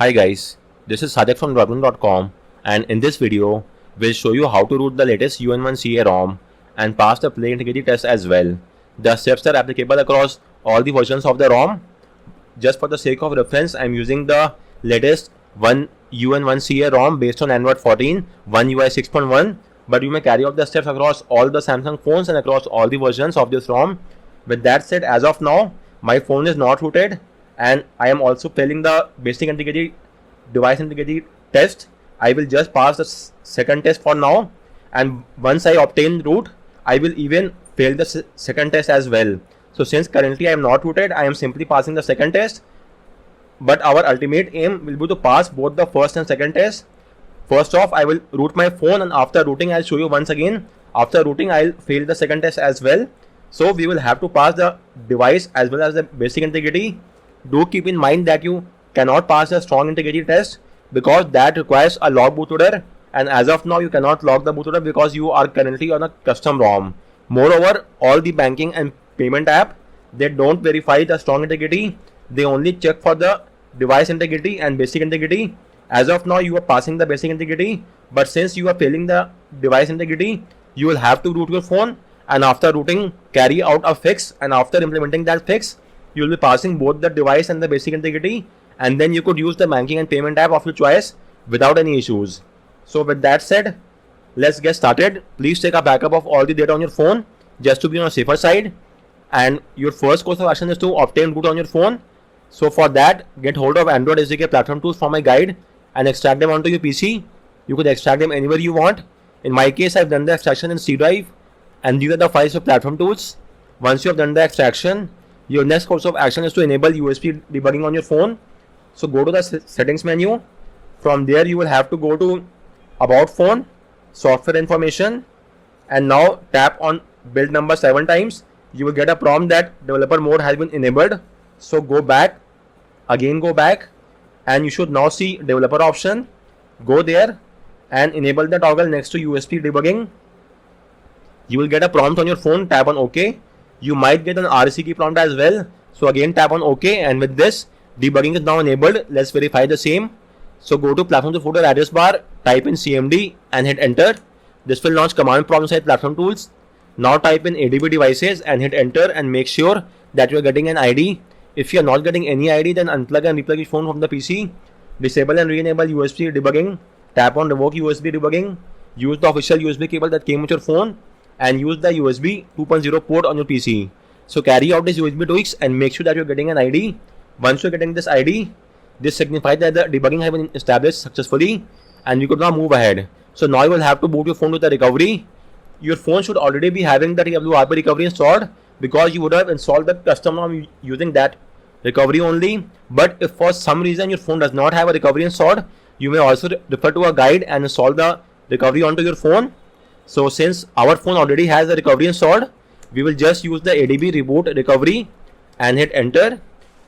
Hi guys, this is Sajak from Drupal.com, and in this video, we'll show you how to root the latest UN1CA ROM and pass the play integrity test as well. The steps are applicable across all the versions of the ROM. Just for the sake of reference, I'm using the latest UN1CA ROM based on Android 14, One UI 6.1, but you may carry out the steps across all the Samsung phones and across all the versions of this ROM. With that said, as of now, my phone is not rooted, and I am also failing the basic integrity device integrity test. I will just pass the second test for now, and once I obtain root, I will even fail the second test as well. So since currently I am not rooted, I am simply passing the second test, but our ultimate aim will be to pass both the first and second test. First off, I will root my phone, and after rooting I'll show you once again. After rooting, I'll fail the second test as well. So we will have to pass the device as well as the basic integrity. Do keep in mind that you cannot pass a strong integrity test because that requires a log bootloader, and as of now you cannot log the bootloader because you are currently on a custom ROM. Moreover, all the banking and payment app, they don't verify the strong integrity. They only check for the device integrity and basic integrity. As of now you are passing the basic integrity, but since you are failing the device integrity, you will have to root your phone, and after rooting carry out a fix, and after implementing that fix you will be passing both the device and the basic integrity, and then you could use the banking and payment app of your choice without any issues. So with that said, let's get started. Please take a backup of all the data on your phone just to be on a safer side, and your first course of action is to obtain root on your phone. So for that, get hold of Android SDK platform tools from my guide and extract them onto your PC. You could extract them anywhere you want. In my case, I've done the extraction in C drive, and these are the files for platform tools. Once you have done the extraction, your next course of action is to enable USB debugging on your phone. So go to the settings menu. From there you will have to go to about phone, software information, and now tap on build number 7 times. You will get a prompt that developer mode has been enabled. So go back, again go back, and you should now see developer option. Go there and enable the toggle next to USB debugging. You will get a prompt on your phone. Tap on OK. You might get an REC key prompt as well. So again tap on OK, and with this, debugging is now enabled. Let's verify the same. So go to platform tool folder address bar, type in CMD and hit enter. This will launch command prompt inside platform tools. Now type in ADB devices and hit enter, and make sure that you are getting an ID. If you are not getting any ID, then unplug and replug your phone from the PC. Disable and re-enable USB debugging. Tap on revoke USB debugging. Use the official USB cable that came with your phone, and use the USB 2.0 port on your PC. So carry out this USB tweaks and make sure that you're getting an ID. Once you're getting this ID, this signifies that the debugging has been established successfully, and you could now move ahead. So now you will have to boot your phone to the recovery. Your phone should already be having the TWRP recovery installed because you would have installed the custom ROM using that recovery only. But if for some reason your phone does not have a recovery installed, you may also refer to a guide and install the recovery onto your phone. So since our phone already has the recovery installed, we will just use the ADB reboot recovery and hit enter,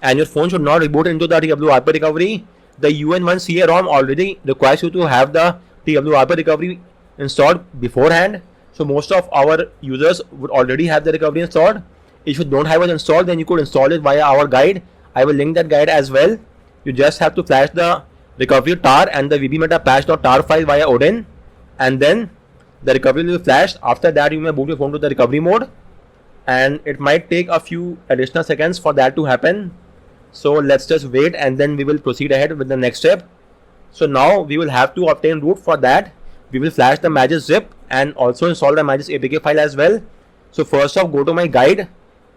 and your phone should not reboot into the TWRP recovery. The UN1CA ROM already requires you to have the TWRP recovery installed beforehand. So most of our users would already have the recovery installed. If you don't have it installed, then you could install it via our guide. I will link that guide as well. You just have to flash the recovery tar and the vbmeta patch.tar file via Odin, and then the recovery will be flashed. After that, you may boot your phone to the recovery mode, and it might take a few additional seconds for that to happen. So let's just wait, and then we will proceed ahead with the next step. So now we will have to obtain root. For that, we will flash the Magisk zip and also install the Magisk APK file as well. So first off, go to my guide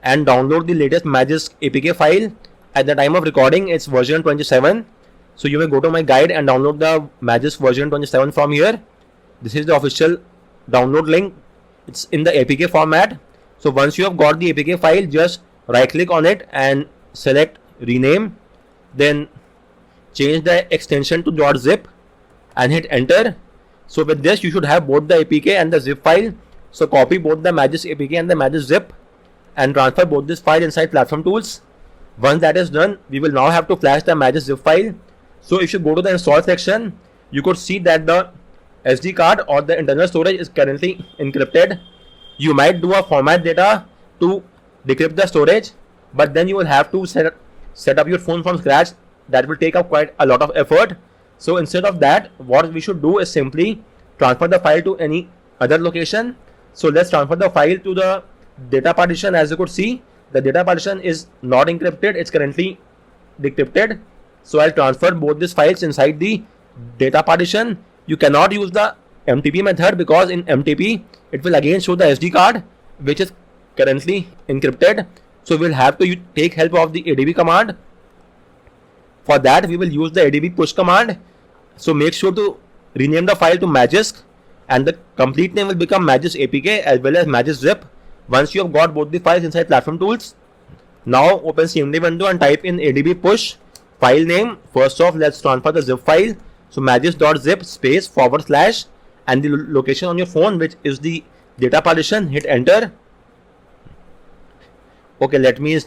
and download the latest Magisk APK file. At the time of recording, it's version 27. So you may go to my guide and download the Magisk version 27 from here. This is the official download link. It's in the APK format. So once you have got the APK file, just right click on it and select rename, then change the extension to .zip and hit enter. So with this, you should have both the APK and the zip file. So copy both the Magisk APK and the Magisk zip and transfer both this file inside platform tools. Once that is done, we will now have to flash the Magisk zip file. So if you go to the install section, you could see that the SD card or the internal storage is currently encrypted. You might do a format data to decrypt the storage, but then you will have to set up your phone from scratch that will take up quite a lot of effort. So instead of that, what we should do is simply transfer the file to any other location. So let's transfer the file to the data partition. As you could see, the data partition is not encrypted, it's currently decrypted. So I'll transfer both these files inside the data partition. You cannot use the MTP method because in MTP it will again show the SD card which is currently encrypted. So we'll have to take help of the ADB command. For that we will use the ADB push command. So make sure to rename the file to Magisk, and the complete name will become Magisk APK as well as Magisk Zip. Once you have got both the files inside Platform Tools, now open CMD window and type in ADB push file name. First off, let's transfer the zip file. So magisk.zip space / and the location on your phone, which is the data partition. Hit enter. Okay, let me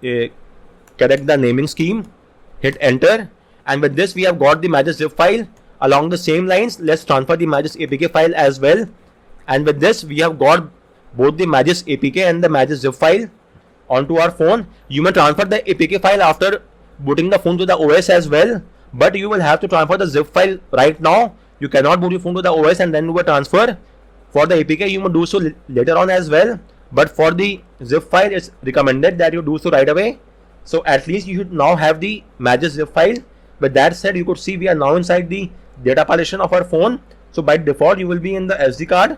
correct the naming scheme. Hit enter, and with this we have got the Magisk zip file. Along the same lines, let's transfer the Magisk APK file as well. And with this we have got both the Magisk APK and the Magisk zip file onto our phone. You may transfer the APK file after booting the phone to the OS as well, but you will have to transfer the zip file right now. You cannot boot your phone to the OS and then do a transfer. For the APK you may do so later on as well, but for the zip file it's recommended that you do so right away. So at least you should now have the Magisk zip file. With that said, you could see we are now inside the data partition of our phone. So by default you will be in the SD card.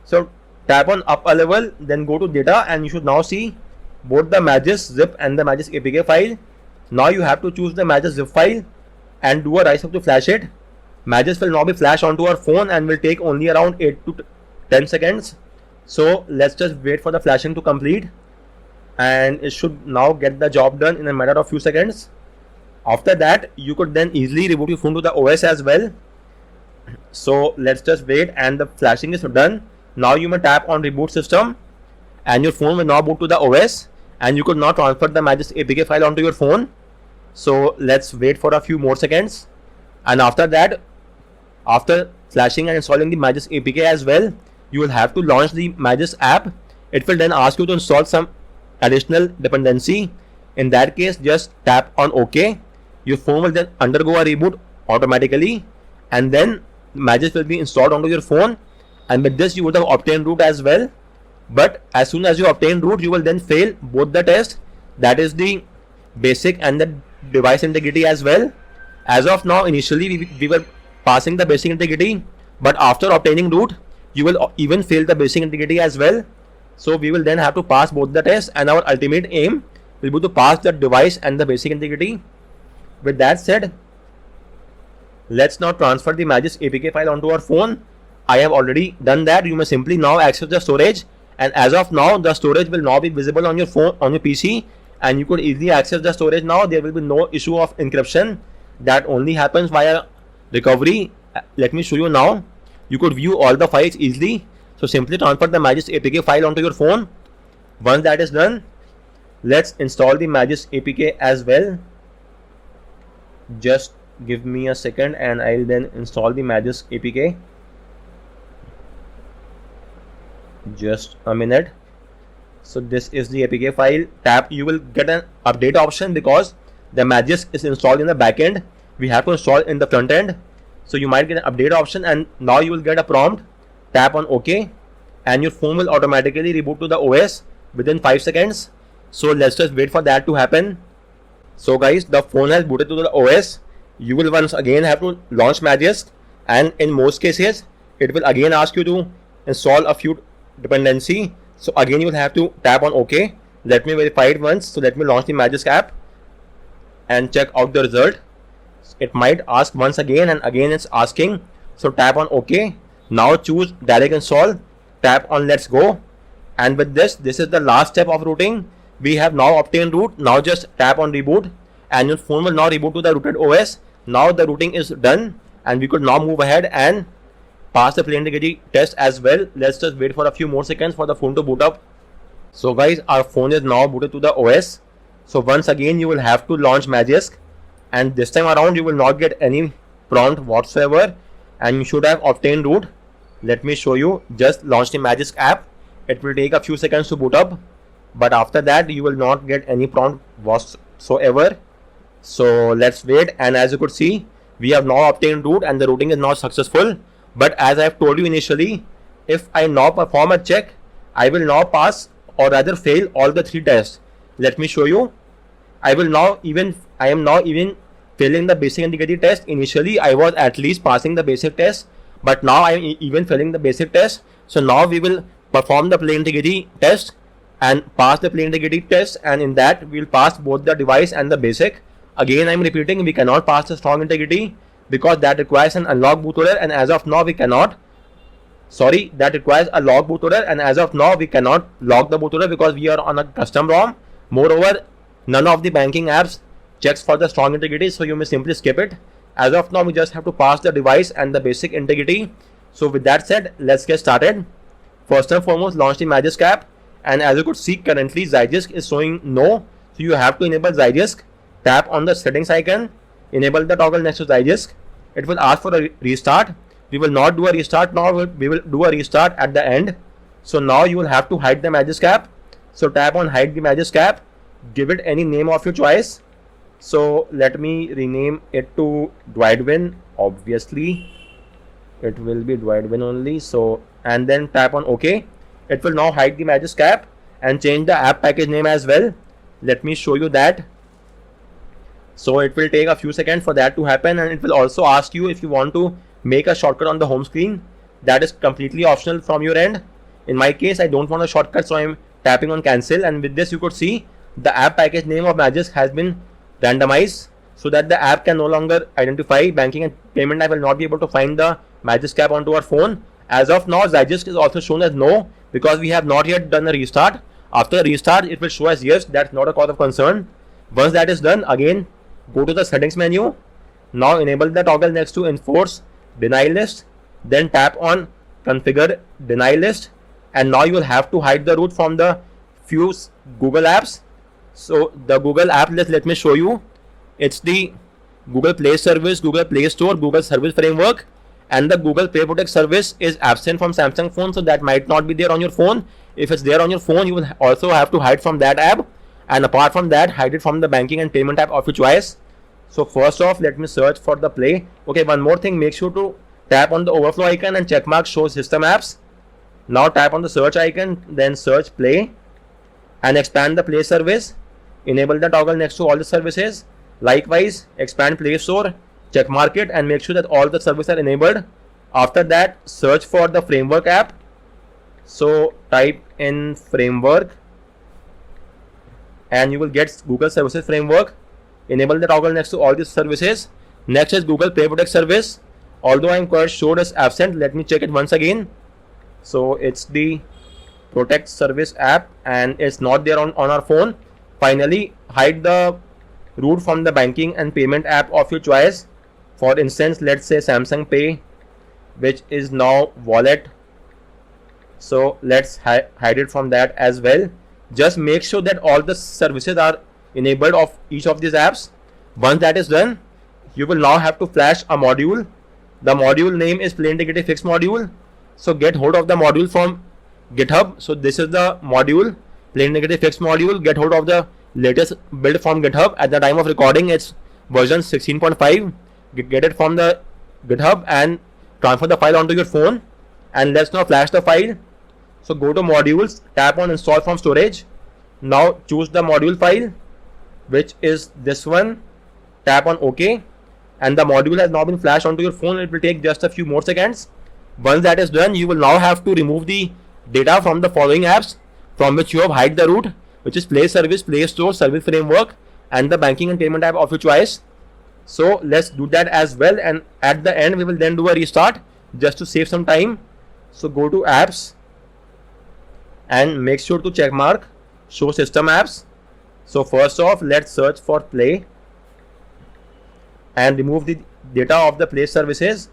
So tap on up a level, then go to data, and you should now see both the Magisk zip and the Magisk APK file. Now you have to choose the Magisk zip file and do a right step to flash it. Magisk will now be flashed onto our phone and will take only around 8 to 10 seconds. So let's just wait for the flashing to complete, and it should now get the job done in a matter of few seconds. After that, you could then easily reboot your phone to the OS as well. So let's just wait, and the flashing is done. Now you may tap on reboot system and your phone will now boot to the OS, and you could now transfer the Magisk APK file onto your phone. So let's wait for a few more seconds, and after that, after flashing and installing the Magisk APK as well, you will have to launch the Magisk app. It will then ask you to install some additional dependency. In that case, just tap on OK. Your phone will then undergo a reboot automatically, and then Magisk will be installed onto your phone, and with this you would have obtained root as well. But as soon as you obtain root, you will then fail both the tests, that is the basic and the device integrity as well. As of now, initially we were passing the basic integrity, but after obtaining root you will even fail the basic integrity as well. So we will then have to pass both the tests, and our ultimate aim will be to pass the device and the basic integrity. With that said, let's now transfer the Magisk APK file onto our phone. I have already done that. You may simply now access the storage, and as of now the storage will now be visible on your phone, on your PC, and you could easily access the storage now. There will be no issue of encryption. That only happens via recovery. Let me show you now. You could view all the files easily. So simply transfer the Magisk APK file onto your phone. Once that is done, let's install the Magisk APK as well. Just give me a second and I'll then install the Magisk APK. Just a minute. So this is the APK file. Tap, you will get an update option because the Magisk is installed in the backend. We have to install in the front end. So you might get an update option, and now you will get a prompt. Tap on OK, and your phone will automatically reboot to the OS within 5 seconds. So let's just wait for that to happen. So guys, the phone has booted to the OS. You will once again have to launch Magisk, and in most cases it will again ask you to install a few dependency. So again you will have to tap on OK. Let me verify it once. So let me launch the Magisk app and check out the result. It might ask once again, and again it's asking. So tap on OK. Now choose direct install. Tap on let's go, and with this is the last step of rooting. We have now obtained root. Now just tap on reboot, and your phone will now reboot to the rooted OS. Now the rooting is done, and we could now move ahead and pass the plain integrity test as well. Let's just wait for a few more seconds for the phone to boot up. So guys, our phone is now booted to the OS. So once again you will have to launch Magisk, and this time around you will not get any prompt whatsoever, and you should have obtained root. Let me show you. Just launch the Magisk app. It will take a few seconds to boot up, but after that you will not get any prompt whatsoever. So let's wait, and as you could see, we have now obtained root and the routing is not successful. But as I have told you initially, if I now perform a check, I will now pass or rather fail all the 3 tests. Let me show you. I am now even failing the basic integrity test. Initially I was at least passing the basic test, but now I am even failing the basic test. So now we will perform the plain integrity test and pass the plain integrity test, and in that we will pass both the device and the basic. Again I am repeating, we cannot pass the strong integrity because that requires an unlock bootloader, and as of now we cannot that requires a lock bootloader, and as of now we cannot lock the bootloader because we are on a custom ROM. Moreover, none of the banking apps checks for the strong integrity, so you may simply skip it. As of now we just have to pass the device and the basic integrity. So with that said, let's get started. First and foremost, launch the Magisk app, and as you could see, currently Zydisk is showing no, so you have to enable Zydisk. Tap on the settings icon, enable the toggle next to Zydisk. It will ask for a restart. We will not do a restart now, we will do a restart at the end. So now you will have to hide the Magisk app. So tap on hide the Magisk app, give it any name of your choice. So let me rename it to Droidwin. Obviously it will be Droidwin only. So, and then tap on OK. It will now hide the Magisk app and change the app package name as well. Let me show you that. So it will take a few seconds for that to happen, and it will also ask you if you want to make a shortcut on the home screen. That is completely optional from your end. In my case, I don't want a shortcut, so I'm tapping on cancel, and with this you could see the app package name of Magisk has been randomized so that the app can no longer identify banking and payment. I will not be able to find the Magisk app onto our phone. As of now, Zydisk is also shown as no because we have not yet done a restart. After a restart, it will show as yes. That's not a cause of concern. Once that is done, again go to the settings menu. Now enable the toggle next to enforce denial list, then tap on configure denial list, and now you will have to hide the root from the few Google apps. So the Google app list, let me show you. It's the Google Play Service, Google Play Store, Google Service Framework, and the Google Pay Protect service is absent from Samsung phone, so that might not be there on your phone. If it's there on your phone, you will also have to hide from that app, and apart from that, hide it from the banking and payment app of your choice. So first off, let me search for the Play. Okay, one more thing, make sure to tap on the overflow icon and checkmark show system apps. Now tap on the search icon, then search Play and expand the Play service. Enable the toggle next to all the services. Likewise, expand Play Store, checkmark it and make sure that all the services are enabled. After that, search for the framework app. So type in framework and you will get Google Services Framework. Enable the toggle next to all these services. Next is Google Pay Protect service. Although I am quite sure it's absent, let me check it once again. So it's the Protect service app and it's not there on our phone. Finally, hide the root from the banking and payment app of your choice. For instance, let's say Samsung Pay, which is now wallet. So let's hide it from that as well. Just make sure that all the services are enabled of each of these apps. Once that is done, you will now have to flash a module. The module name is Plain Integrity Fix module. So get hold of the module from GitHub. So this is the module, Plain Integrity Fix module. Get hold of the latest build from GitHub. At the time of recording, it's version 16.5. Get it from the GitHub and transfer the file onto your phone. And let's now flash the file. So go to modules, tap on install from storage. Now choose the module file, which is this one. Tap on OK, and the module has now been flashed onto your phone. It will take just a few more seconds. Once that is done, you will now have to remove the data from the following apps from which you have hide the root, which is Play Service, Play Store, Service Framework, and the banking and payment app of your choice. So let's do that as well, and at the end we will then do a restart just to save some time. So go to apps and make sure to check mark show system apps. So first off, let's search for Play and remove the data of the Play services.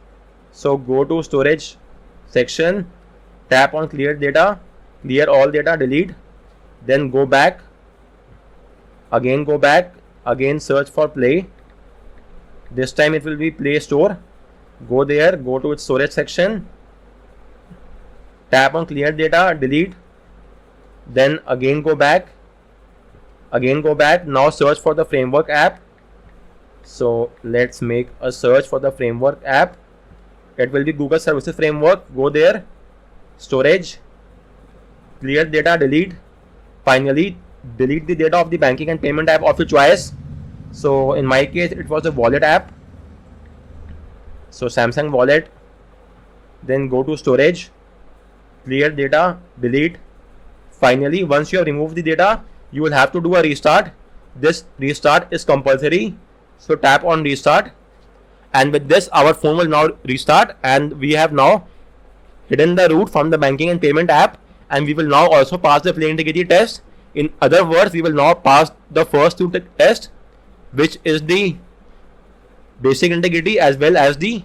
So go to storage section, tap on clear data, clear all data, delete, then go back, again search for Play. This time it will be Play Store. Go there, go to its storage section, tap on clear data, delete, then again go back, now search for the framework app, So let's make a search for the framework app. It will be Google Services Framework. Go there, storage, clear data, delete. Finally, delete the data of the banking and payment app of your choice. So in my case, it was a wallet app. So Samsung Wallet. Then go to storage, clear data, delete. Finally, once you have removed the data, you will have to do a restart. This restart is compulsory. So tap on restart. And with this, our phone will now restart, and we have now hidden the root from the banking and payment app, and we will now also pass the play integrity test. In other words, we will now pass the first two tests, which is the basic integrity as well as the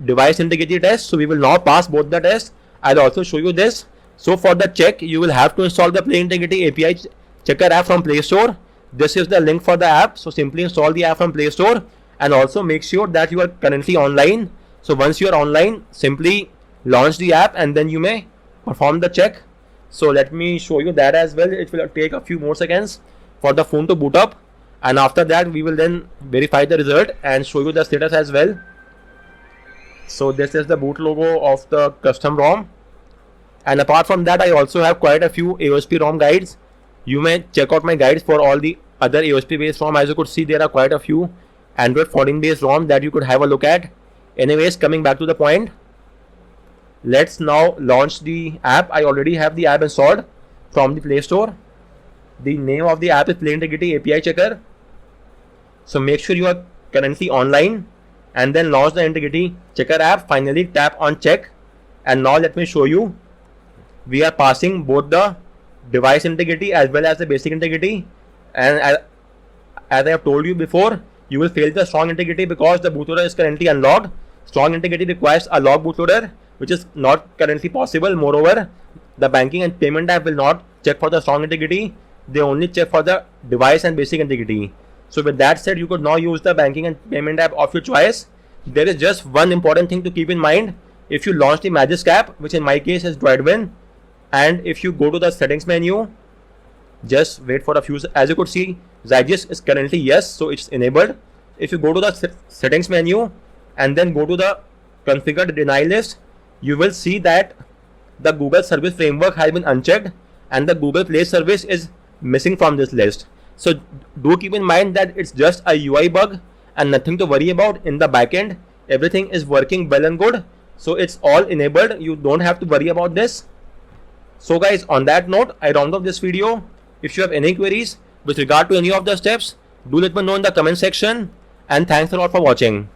device integrity test. So we will now pass both the tests. I'll also show you this. So for the check, you will have to install the Play Integrity API Checker app from Play Store. This is the link for the app. So simply install the app from Play Store, and also make sure that you are currently online. So once you are online, simply launch the app and then you may perform the check. So let me show you that as well. It will take a few more seconds for the phone to boot up, and after that we will then verify the result and show you the status as well. So this is the boot logo of the custom ROM, and apart from that, I also have quite a few AOSP ROM guides. You may check out my guides for all the other AOSP based ROM. As you could see, there are quite a few Android 14 based ROM that you could have a look at. Anyways, coming back to the point, let's now launch the app. I already have the app installed from the Play Store. The name of the app is Play Integrity API Checker. So make sure you are currently online, and then launch the Integrity Checker app. Finally, tap on check, and now let me show you. We are passing both the device integrity as well as the basic integrity, and as I have told you before, you will fail the strong integrity because the bootloader is currently unlocked. Strong integrity requires a lock bootloader, which is not currently possible. Moreover, the banking and payment app will not check for the strong integrity. They only check for the device and basic integrity. So with that said, you could now use the banking and payment app of your choice. There is just one important thing to keep in mind. If you launch the Magisk app, which in my case is Droidwin, and if you go to the settings menu, just wait for a few. As you could see, Zygisk is currently yes, so it's enabled. If you go to the settings menu and then go to the configure deny list, you will see that the Google Service Framework has been unchecked and the Google Play service is missing from this list. So do keep in mind that it's just a UI bug and nothing to worry about. In the backend, everything is working well and good. So it's all enabled. You don't have to worry about this. So guys, on that note, I round off this video. If you have any queries with regard to any of the steps, do let me know in the comment section, and thanks a lot for watching.